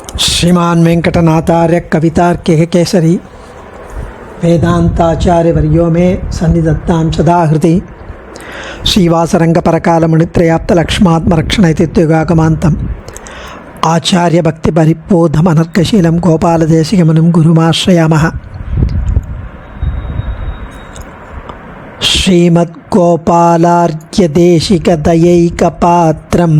श्रीमान वेंकटनाथार्य कवितार्किक केसरी वेदांताचार्य वर्यो में सन्निधत्तां सदा हृदि श्रीवासरंग परकालमुनित्रयाप्त लक्ष्मात्मरक्षणैतित्युगागमान्तम् आचार्य भक्ति परिपोधमनर्कशीलं गोपालदेशिकमुनिं गुरुमाश्रयामः। श्रीमद्गोपालार्घ्यदेशिकदयैकपात्रं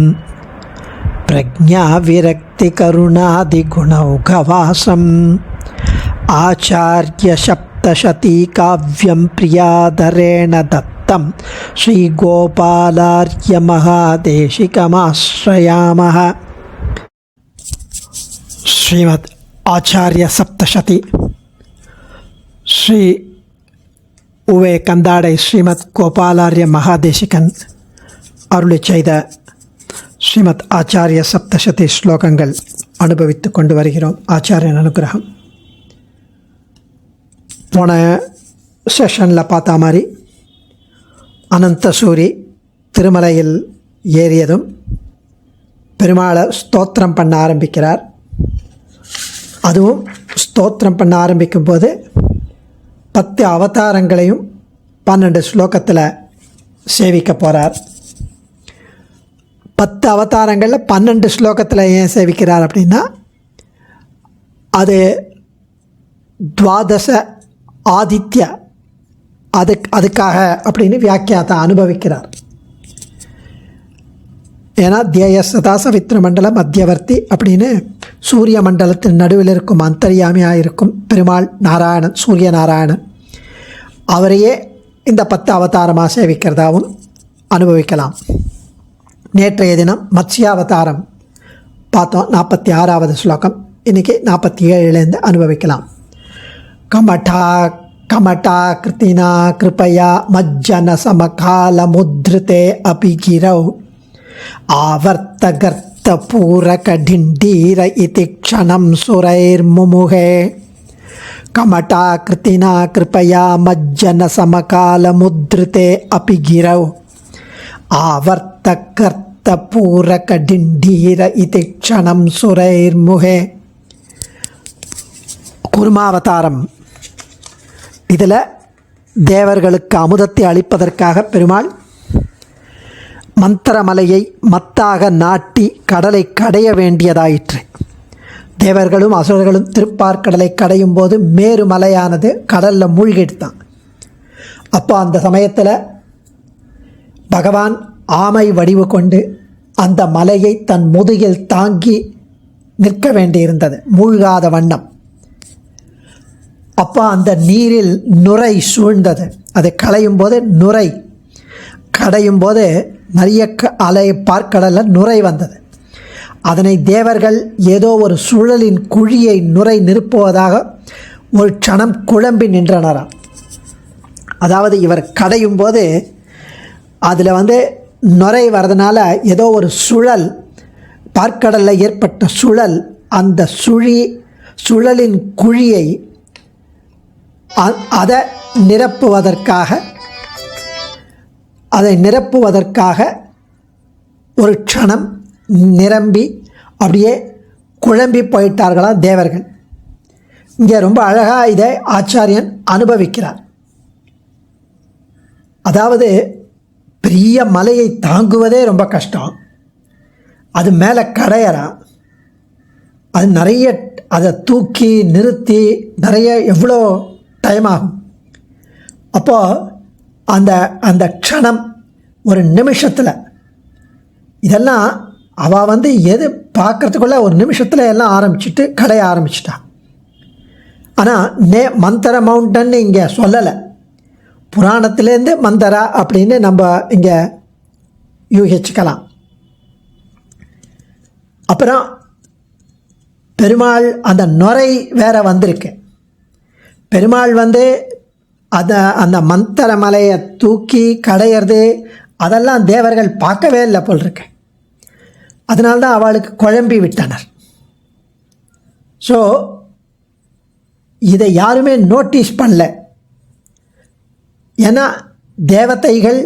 प्रज्ञाविरक्तिकरुणादिगुणौघवासम् आचार्यसप्तशतीकाव्यं प्रियादरेण दत्तं श्रीगोपालार्घ्यमहादेशिकमाश्रयामः। श्रीमद् आचार्य सप्तशती श्री उवे कंदाडை ஸ்ரீமத் கோபாலார்ய மகாதேசிகன் அருளி செய்த ஸ்ரீமத் ஆச்சாரிய சப்தசதி ஸ்லோகங்கள் அனுபவித்து கொண்டு வருகிறோம். ஆச்சாரியன் அனுகிரகம். போன செஷனில் பார்த்தா மாதிரி அனந்தசூரி திருமலையில் ஏறியதும் பெருமாளை ஸ்தோத்திரம் பண்ண ஆரம்பிக்கிறார். அதுவும் ஸ்தோத்திரம் பண்ண ஆரம்பிக்கும்போது 10 அவதாரங்களையும் 12 ஸ்லோகத்தில் சேவிக்க போகிறார். 10 அவதாரங்களில் 12 ஸ்லோகத்தில் ஏன் சேவிக்கிறார் அப்படின்னா, அது துவாதச ஆதித்ய அதுக்காக அப்படின்னு வியாக்கியாத்தை அனுபவிக்கிறார். ஏன்னா தியேயசதா சவித்ர மண்டல மத்தியவர்த்தி அப்படின்னு சூரிய மண்டலத்தின் நடுவில் இருக்கும் அந்தர்யாமியாக இருக்கும் பெருமாள் நாராயணன், சூரிய நாராயணன், அவரையே இந்த 10 அவதாரமாக சேவிக்கிறதாகவும் அனுபவிக்கலாம். நேற்றைய தினம் மத்ஸ்யாவதாரம் பார்த்தோம், 46வது ஸ்லோகம். இன்றைக்கி 47லேருந்து அனுபவிக்கலாம். கமட்டா கிருத்தினா கிருபயா மஜ்ஜன சமகால முத்ருதே அபிகிரௌ ஆவர்த்தகர்த்த பூரகடிண்டீர இதி க்ஷணம் சுரைர்முமுகே. கமட்டா கிருத்தினா கிருபயா மஜ்ஜன சமகால முத்ருதே அபிகிரௌ ஆவர்த்தகர்த்த பூரகடிண்டீர இதி க்ஷணம் சுரைர்முகே. குருமாவதாரம். இதில் தேவர்களுக்கு அமுதத்தை அளிப்பதற்காக பெருமாள் மந்திரமலையை மத்தாக நாட்டி கடலை கடைய வேண்டியதாயிற்று. தேவர்களும் அசுரர்களும் திருப்பார்கடலை கடையும் போது மேருமலையானது கடலில் மூழ்கிடுத்தான். அப்போ அந்த சமயத்தில் பகவான் ஆமை வடிவு கொண்டு அந்த மலையை தன் முதுகில் தாங்கி நிற்க வேண்டியிருந்தது, மூழ்காத வண்ணம். அப்போ அந்த நீரில் நுரை சூழ்ந்தது. அதை களையும் போது நுரை, கடையும் போது நிறைய அலை பார்க்கடலில் நுரை வந்தது. அதனை தேவர்கள் ஏதோ ஒரு சுழலின் குழியை நுரை நிரப்புவதாக ஒரு க்ஷணம் குழம்பி நின்றனராம். அதாவது இவர் கடையும் போது அதில் நுரை வர்றதுனால ஏதோ ஒரு சுழல், பார்க்கடலில் ஏற்பட்ட சுழல், அந்த சுழலின் குழியை அதை நிரப்புவதற்காக ஒரு க்ஷணம் நிரம்பி அப்படியே குழம்பி போயிட்டார்களாம் தேவர்கள். இங்கே ரொம்ப அழகாக இதை ஆச்சாரியன் அனுபவிக்கிறார். அதாவது பெரிய மலையை தாங்குவதே ரொம்ப கஷ்டம், அது மேலே கடையறா, அது நிறைய அதை தூக்கி நிறுத்தி நிறைய எவ்வளோ டைம் ஆகும். அப்போது அந்த க்ஷணம் ஒரு நிமிஷத்தில் இதெல்லாம் அவள் எது பார்க்குறதுக்குள்ளே ஒரு நிமிஷத்தில் எல்லாம் ஆரம்பிச்சுட்டு கடைய ஆரம்பிச்சிட்டா. ஆனால் மந்தர மவுண்டன் இங்கே சொல்லலை, புராணத்துலேருந்து மந்தரா அப்படின்னு நம்ம இங்கே யூகிச்சுக்கலாம். அப்புறம் பெருமாள் அந்த நுரை வேற வந்திருக்கு. பெருமாள் அந்த மந்தர மலையை தூக்கி கடையிறது அதெல்லாம் தேவர்கள் பார்க்கவே இல்லை போல் இருக்கு. அதனால்தான் அவளுக்கு குழம்பி விட்டனர். ஸோ இதை யாருமே நோட்டீஸ் பண்ணல. ஏன்னா தேவதைகள்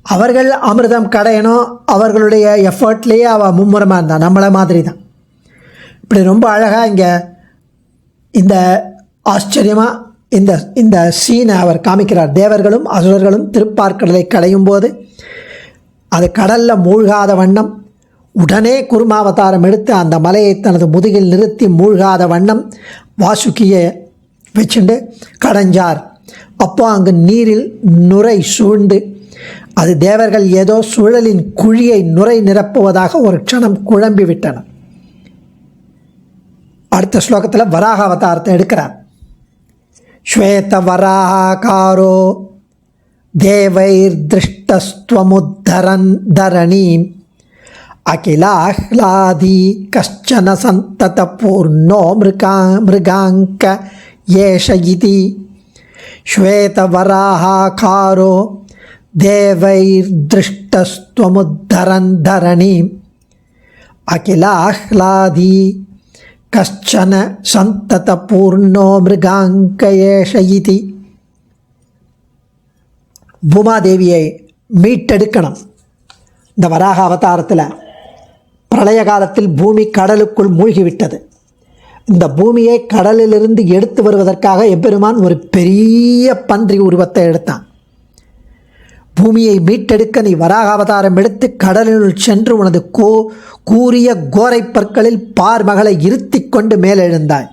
அவர்கள் அமிர்தம் கடையணும், அவர்களுடைய எஃபர்ட்லேயே அவள் மும்முரமாக இருந்தாள், நம்மளை மாதிரி தான். இப்படி ரொம்ப அழகாக இங்கே இந்த ஆச்சரியமாக இந்த சீனை அவர் காமிக்கிறார். தேவர்களும் அசுரர்களும் திருப்பார்க்கடலை களையும் போது அது கடலில் மூழ்காத வண்ணம் உடனே குருமாவதாரம் எடுத்து அந்த மலையை தனது முதுகில் நிறுத்தி மூழ்காத வண்ணம் வாசுகியை வச்சுண்டு கடைஞ்சார். அப்போ அங்கு நீரில் நுரை சூழ்ந்து அது தேவர்கள் ஏதோ சுழலின் குழியை நுரை நிரப்புவதாக ஒரு க்ஷணம் குழம்பி விட்டனர். அடுத்த ஸ்லோகத்தில் வராக அவதாரத்தை எடுக்கிறார். ஸ்வேத வராகாரோ தேவைர் திருஷ்டஸ்துவமுத்தரன் தரணீம் அகிலாஹ்லாதி கஷ்சன சந்தத பூர்ணோ மிருகாங்க ஏஷ இதி. ஸ்வேத வராகாரோ தேவைர் திருஷ்டஸ்துவமுத்தரன் தரணீம் அகிலாஹ்லாதி கஷ்சன சந்தத பூர்ணோ மிருகாங்க ஏஷ இதி. பூமாதேவியை மீட்டெடுக்கணும். இந்த வராக அவதாரத்தில் பிரளய காலத்தில் பூமி கடலுக்குள் மூழ்கிவிட்டது. இந்த பூமியை கடலிலிருந்து எடுத்து வருவதற்காக எம்பெருமான் ஒரு பெரிய பன்றி உருவத்தை எடுத்தான். பூமியை மீட்டெடுக்க நீ வராக அவதாரம் எடுத்து கடலினுள் சென்று உனது கூரிய கோரை பற்களில் பார்மகளை இருத்தி கொண்டு மேலெழுந்தாய்.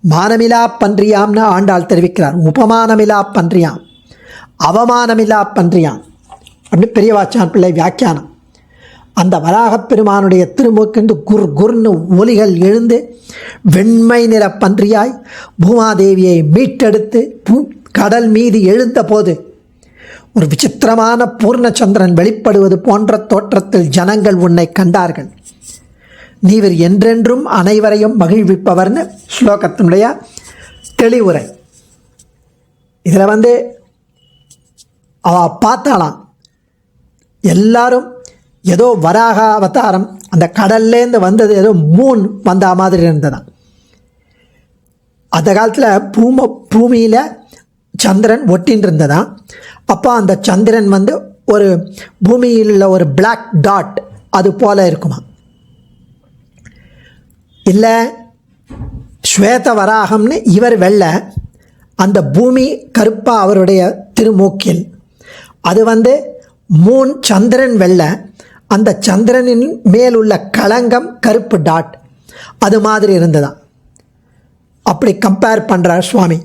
மானமிலா பன்றியாம்னு ஆண்டாள் தெரிவிக்கிறார். உபமானமிலா பன்றியாம், அவமானமில்லா பன்றியான் அப்படின்னு பெரியவாச்சான் பிள்ளை வியாக்கியானம். அந்த வராகப் பெருமானுடைய திருமுகென்று குர் குர்னு ஒலிகள் எழுந்து வெண்மை நிற பன்றியாய் பூமாதேவியை மீட்டெடுத்து கடல் மீது எழுந்த போது ஒரு விசித்திரமான பூர்ணச்சந்திரன் வெளிப்படுவது போன்ற தோற்றத்தில் ஜனங்கள் உன்னை கண்டார்கள். நீவர் என்றென்றும் அனைவரையும் மகிழ்விப்பவர்னு ஸ்லோகத்தினுடைய தெளிவுரை. இதில் அவ பார்த்தாலாம் எல்லாரும் ஏதோ வராக அவதாரம் அந்த கடல்லேருந்து வந்தது ஏதோ மூன் வந்த மாதிரி இருந்ததான். அந்த காலத்தில் பூமியில் சந்திரன் ஒட்டின்னு இருந்ததான். அப்போ அந்த சந்திரன் ஒரு பூமியில் உள்ள ஒரு பிளாக் டாட் அது போல் இருக்குமா. இல்லை ஸ்வேத வராகம்னு இவர் வெள்ளை, அந்த பூமி கருப்பாக அவருடைய திருமூக்கில். அது மூன் சந்திரன் வெள்ளை, அந்த சந்திரனின் மேல் உள்ள களங்கம் கருப்பு டாட் அது மாதிரி இருந்ததான். அப்படி கம்பேர் பண்ணுறார் சுவாமி.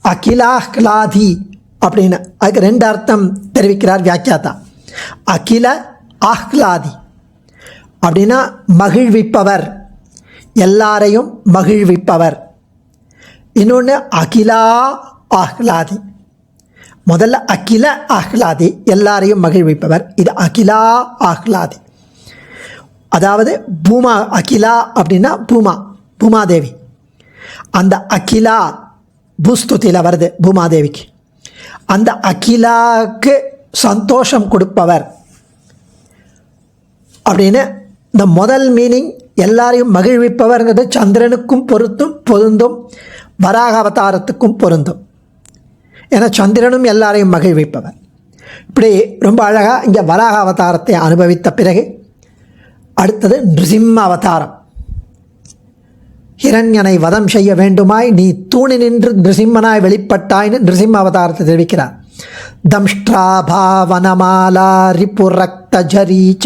அகிலாஹ்லாதி அப்படின்னு அதுக்கு ரெண்டு அர்த்தம் தெரிவிக்கிறார் வியாக்கியாத்தா. அகில ஆஹ்லாதி அப்படின்னா மகிழ்விப்பவர், எல்லாரையும் மகிழ்விப்பவர். இன்னொன்று அகிலா ஆஹ்லாதி. முதல்ல அகில ஆஹ்லாதி எல்லாரையும் மகிழ்விப்பவர், இது அகிலா ஆஹ்லாதி. அதாவது பூமா அகிலா அப்படின்னா பூமாதேவி. அந்த அகிலா பூஸ்துதியில் வருது பூமாதேவிக்கு. அந்த அகிலாவுக்கு சந்தோஷம் கொடுப்பவர் அப்படின்னு இந்த முதல் மீனிங் எல்லாரையும் மகிழ்விப்பவர்ங்கிறது சந்திரனுக்கும் பொருந்தும், வராக அவதாரத்துக்கும் பொருந்தும். ஏன்னா சந்திரனும் எல்லாரையும் மகிழ்விப்பவர். இப்படி ரொம்ப அழகாக இங்கே வராக அவதாரத்தை அனுபவித்த பிறகு அடுத்தது நிருசிம்ம அவதாரம். ஹிரண்யனை வதம் செய்ய வேண்டுமாய் நீ தூணி நின்று நிருசிம்மனாய் வெளிப்பட்டாய்னு நிருசிம்ம அவதாரத்தை தெரிவிக்கிறார். தம்ஷ்ட்ராபாவனமாலா ரிபுரக்தஜரீச்ச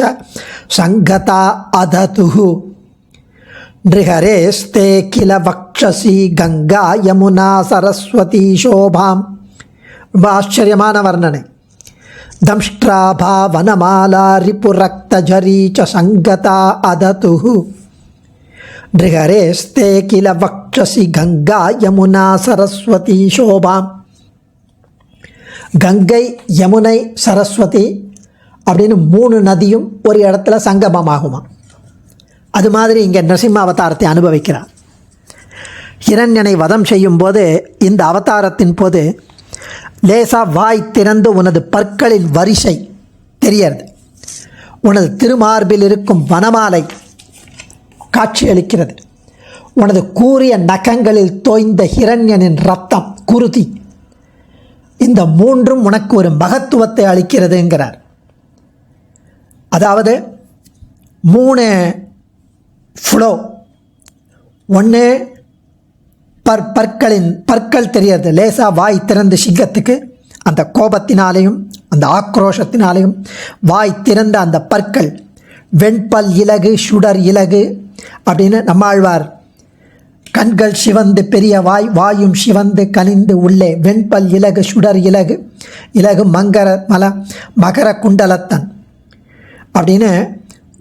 சங்கதா அததுஹு நிருஹரேஸ்தே கில வக்ஷசி கங்கா யமுனா சரஸ்வதி சோபாம். ரொம்ப ஆச்சரியமான வர்ணனை. தம்ஷ்ட்ராபாவனமாலா ரிபுரக்தஜரீச்ச சங்கதா அததுஹு நிருஹரேஸ்தே கில வக்ஷசி கங்கா யமுனா சரஸ்வதி சோபாம். கங்கை, யமுனை, சரஸ்வதி அப்படின்னு 3 நதியும் ஒரு இடத்துல சங்கமமாகுமா. அது மாதிரி இங்கே நரசிம்ம அவதாரத்தை அனுபவிக்கிறார். ஹிரண்யனை வதம் செய்யும் போது இந்த அவதாரத்தின் போது லேசா வாய் திறந்து உனது பற்களின் வரிசை தெரியறது. உனது திருமார்பில் இருக்கும் வனமாலை காட்சியளிக்கிறது. உனது கூரிய நகங்களில் தோய்ந்த ஹிரண்யனின் ரத்தம் குருதி, இந்த 3ம் உனக்கு ஒரு மகத்துவத்தை அளிக்கிறதுங்கிறார். அதாவது 3 ஃப்ளோ. ஒன்று பற்கள் தெரியறது, லேசாக வாய் திறந்து சிங்கத்துக்கு அந்த கோபத்தினாலேயும் அந்த ஆக்ரோஷத்தினாலேயும் வாய் திறந்த அந்த பற்கள், வெண்பல் இலகு சுடர் இலகு அப்படின்னு நம்மாழ்வார், கண்கள் சிவந்து பெரிய வாய், வாயும் சிவந்து கனிந்து உள்ளே வெண்பல் இலகு சுடர் இலகு, இலகு மகர குண்டலத்தன் அப்படின்னு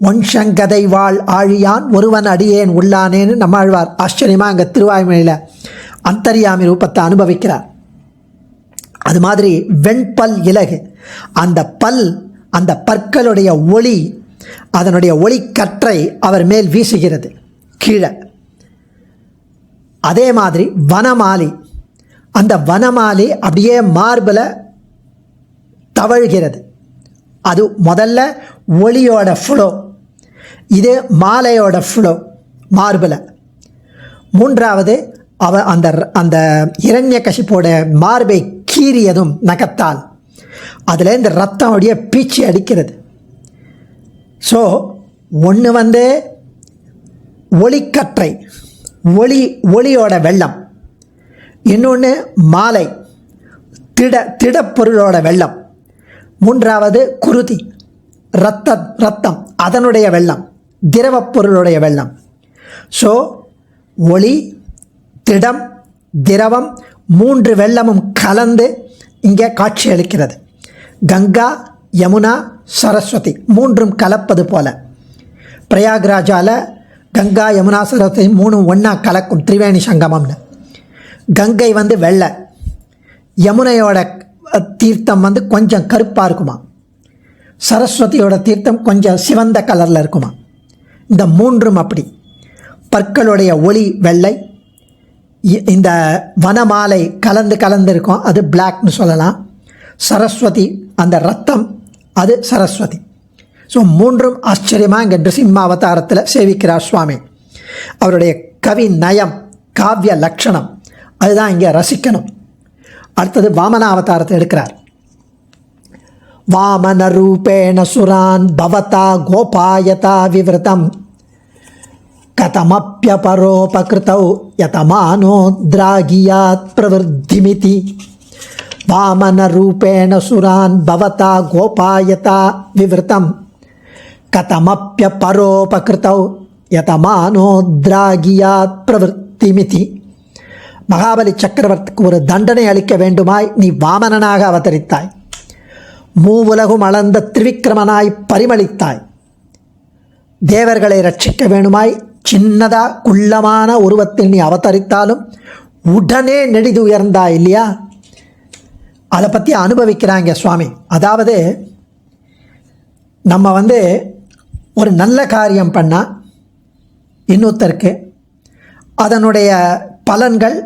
ஒன்ஷங்கதை வாழ் ஆழியான் ஒருவன் அடியேன் உள்ளானேன்னு நம்மாழ்வார் ஆச்சரியமாக அங்கே திருவாய்மொழியில் அந்தர்யாமி ரூபத்தை அனுபவிக்கிறார். அது மாதிரி வெண்பல் இலகு, அந்த பற்களுடைய ஒளி, அதனுடைய ஒளிக்கற்றை அவர் மேல் வீசுகிறது கீழே. அதே மாதிரி வனமாலி, அந்த வனமாலி அப்படியே மார்பில் தவழ்கிறது. அது முதல்ல ஒளியோட ஃப்ளோ, இது மாலையோட ஃப்ளோ மார்பில். மூன்றாவது அந்த இரண்யகசிப்போட மார்பை கீறியதும் நகத்தால் அதுலேருந்து ரத்தம் அப்படியே பீச்சி அடிக்கிறது. ஸோ ஒன்று ஒளிக்கற்றை, ஒளியோட வெள்ளம், இன்னொன்று மாலை திடப்பொருளோட வெள்ளம், மூன்றாவது குருதி ரத்தம் அதனுடைய வெள்ளம், திரவப் பொருளுடைய வெள்ளம். ஸோ ஒளி, திடம், திரவம் 3 வெள்ளமும் கலந்து இங்கே காட்சி அளிக்கிறது. கங்கா, யமுனா, சரஸ்வதி 3ம் கலப்பது போல. பிரயாக்ராஜால கங்கா, யமுனா, சரஸ்வதி 3ம் ஒன்றா கலக்கும், திரிவேணி சங்கமம்னு. கங்கை வெள்ளை, யமுனையோட தீர்த்தம் கொஞ்சம் கருப்பாக இருக்குமா, சரஸ்வதியோட தீர்த்தம் கொஞ்சம் சிவந்த கலரில் இருக்குமா. இந்த 3ம் அப்படி. பற்களுடைய ஒளி வெள்ளை, இந்த வனமாலை கலந்து இருக்கும், அது பிளாக்னு சொல்லலாம். சரஸ்வதி அந்த ரத்தம், அது சரஸ்வதி. ஸோ 3ம் ஆச்சரியமாக இங்கே நிருசிம்ம அவதாரத்தில் சேவிக்கிறார் சுவாமி. அவருடைய கவி நயம், காவிய லட்சணம், அதுதான் இங்கே ரசிக்கணும். அடுத்தது வாமன அவதாரத்தை எடுக்கிறார். வாமன ரூபேண சுரான் பவதா கோபாயதா விவ்ரதம் கதமப்யபரோபகிருதௌ யதமானோ திராகியாத் பிரவர்த்திமிதி. வாமன ரூபேண சுரான் பவதா கோபாயதா விவ்ரதம் கதமப்யபரோபகிருதௌ யதமானோ திராகியாத் பிரவர்த்திமிதி. மகாபலி சக்கரவர்த்திக்கு ஒரு தண்டனை அளிக்க வேண்டுமாய் நீ வாமனனாக அவதரித்தாய். மூவுலகும் அளந்த திரிவிக்ரமனாய் பரிமளித்தாய். தேவர்களை ரட்சிக்க வேண்டுமாய் சின்னதாக குள்ளமான உருவத்தில் நீ அவதரித்தாலும் உடனே நெடிது உயர்ந்தாய் இல்லையா? அதை பற்றி அனுபவிக்கிறாங்க சுவாமி. அதாவது நம்ம ஒரு நல்ல காரியம் பண்ணால் இன்னொருத்தருக்கு அதனுடைய பலன்கள்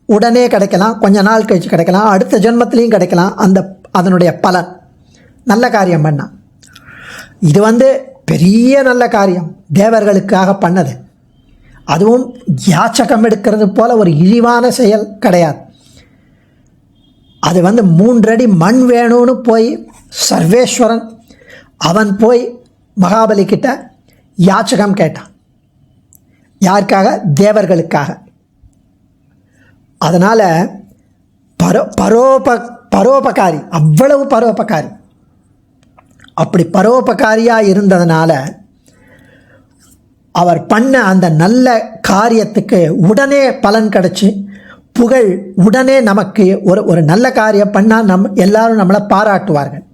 உடனே கிடைக்கலாம், கொஞ்ச நாள் கழித்து கிடைக்கலாம், அடுத்த ஜென்மத்திலையும் கிடைக்கலாம். அதனுடைய பலன் நல்ல காரியம் பண்ணால், இது பெரிய நல்ல காரியம், தேவர்களுக்காக பண்ணது. அதுவும் யாச்சகம் எடுக்கிறது போல ஒரு இழிவான செயல் கிடையாது. அது 3 அடி மண் வேணும்னு போய் சர்வேஸ்வரன் அவன் போய் மகாபலி கிட்ட யாச்சகம் கேட்டான். யாருக்காக? தேவர்களுக்காக. அதனால் பரோபகாரி, அவ்வளவு பரோபகாரி. அப்படி பரோபகாரியாக இருந்ததுனால அவர் பண்ண அந்த நல்ல காரியத்துக்கு உடனே பலன் கிடச்சி, புகழ் உடனே நமக்கு ஒரு நல்ல காரியம் பண்ணால் எல்லாரும் நம்மளை பாராட்டுவார்கள்.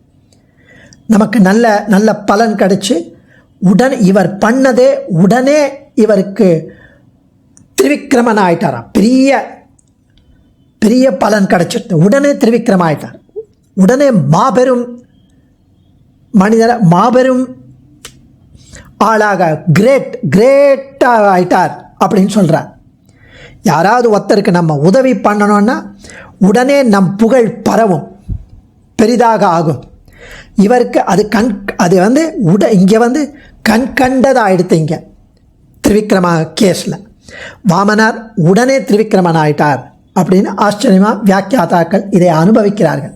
நமக்கு நல்ல பலன் கிடச்சி உடனே இவர் பண்ணதே உடனே இவருக்கு திரிவிக்ரமன் ஆயிட்டாராம். பெரிய பலன் கிடச்சிட்டு உடனே திரிவிக்ரமன் ஆயிட்டார். உடனே மாபெரும் மனிதர், மாபெரும் ஆளாக கிரேட்டாக ஆயிட்டார் அப்படின்னு சொல்கிறார். யாராவது ஒருத்தருக்கு நம்ம உதவி பண்ணணும்னா உடனே நம் புகழ் பரவும், பெரிதாக ஆகும். இவருக்கு அது இங்கே கண்டதாகிடுது. இங்கே திரிவிக்ரம கேஸில் வாமனார் உடனே திரிவிக்ரமன் ஆயிட்டார் அப்படின்னு ஆச்சரியமாக வியாக்கியாதாக்கள் இதை அனுபவிக்கிறார்கள்.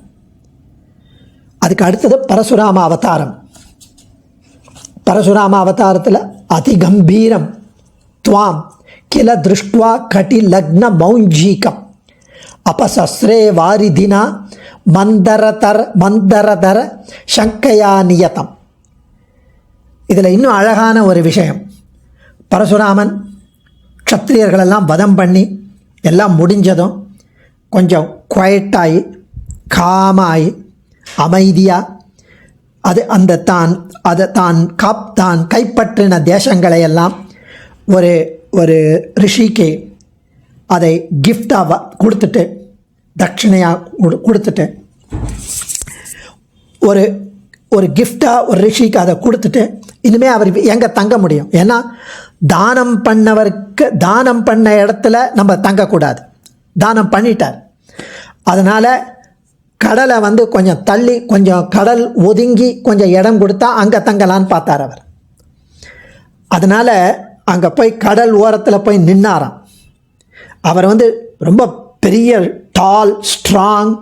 அதுக்கு அடுத்தது பரசுராம அவதாரம். பரசுராம அவதாரத்தில் அதிகம்பீரம் துவாம் கில திருஷ்டுவா கட்டி லக்ன மௌஞ்சீகம் அபசஸ்ரே வாரிதினா மந்தரதர சங்கையா நியதம். இதில் இன்னும் அழகான ஒரு விஷயம், பரசுராமன் க்ஷத்திரியர்களெல்லாம் வதம் பண்ணி எல்லாம் முடிஞ்சதும் கொஞ்சம் குவைட்டாகி காமாகி அமைதியாக தான் கைப்பற்றின தேசங்களை எல்லாம் ஒரு ரிஷிக்கு அதை கிஃப்டாக கொடுத்துட்டு, தட்சிணையாக கொடுத்துட்டு, ஒரு கிஃப்டாக ஒரு ரிஷிக்கு அதை கொடுத்துட்டு இனிமேல் அவர் எங்கே தங்க முடியும்? ஏன்னா தானம் பண்ண இடத்துல நம்ம தங்கக்கூடாது, தானம் பண்ணிட்டார். அதனால் கடலை கொஞ்சம் தள்ளி, கொஞ்சம் கடல் ஒதுங்கி கொஞ்சம் இடம் கொடுத்தா அங்கே தங்கலான்னு பார்த்தார் அவர். அதனால் அங்கே போய் கடல் ஓரத்தில் போய் நின்னாராம். அவர் ரொம்ப பெரிய டால், ஸ்ட்ராங்,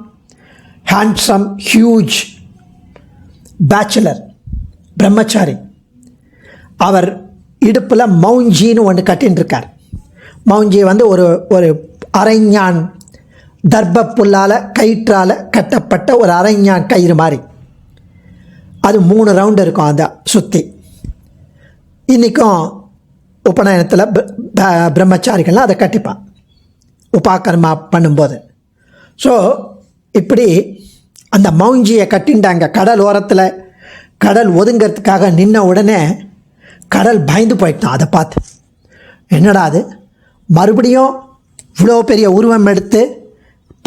ஹேண்ட்ஸம், ஹியூஜ் பேச்சுலர், பிரம்மச்சாரி. அவர் இடுப்பில் மௌஞ்சின்னு ஒன்று கட்டின்னு இருக்கார். மௌஞ்சி ஒரு அரைஞான் தர்ப்பப்புல்லால் கயிற்றால் கட்டப்பட்ட ஒரு அரைஞான் கயிறு மாதிரி. அது 3 ரவுண்டு இருக்கும் அதை சுற்றி. இன்றைக்கும் உபநயனத்தில் பிரம்மச்சாரிகள்லாம் அதை கட்டிப்பான் உபாகர்மா பண்ணும்போது. ஸோ இப்படி அந்த மௌஞ்சியை கட்டின்ட்டாங்க. கடல் ஓரத்தில் கடல் ஒதுங்கிறதுக்காக நின்ன உடனே கடல் பயந்து போயிட்டான். அதை பார்த்து, என்னடா அது, மறுபடியும் இவ்வளோ பெரிய உருவம் எடுத்து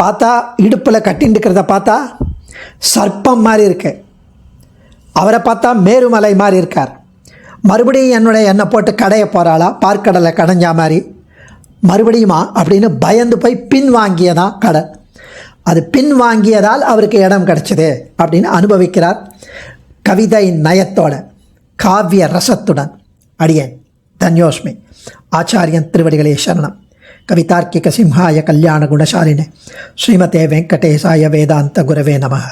பார்த்தா இடுப்பில் கட்டின்னு இருக்கிறத பார்த்தா சர்ப்பம் மாதிரி இருக்கு, அவரை பார்த்தா மேருமலை மாதிரி இருக்கார். மறுபடியும் என்னை போட்டு கடைய போகிறாளா, பார்க்கடலை கடைஞ்சா மாதிரி மறுபடியுமா அப்படின்னு பயந்து போய் பின் வாங்கியதான் கடல். அது பின் வாங்கியதால் அவருக்கு இடம் கிடச்சிது அப்படின்னு அனுபவிக்கிறார். கவிதை நயத்தோட, காவிய ரசத்துடன். அடியேன் தன்யோஸ்மி. ஆச்சாரியன் திருவடிகளே சரணம். கவிதார்க்கிக சிம்ஹாய கல்யாண குணசாலினே ஸ்ரீமதே வெங்கடேசாய வேதாந்த குரவே நமः.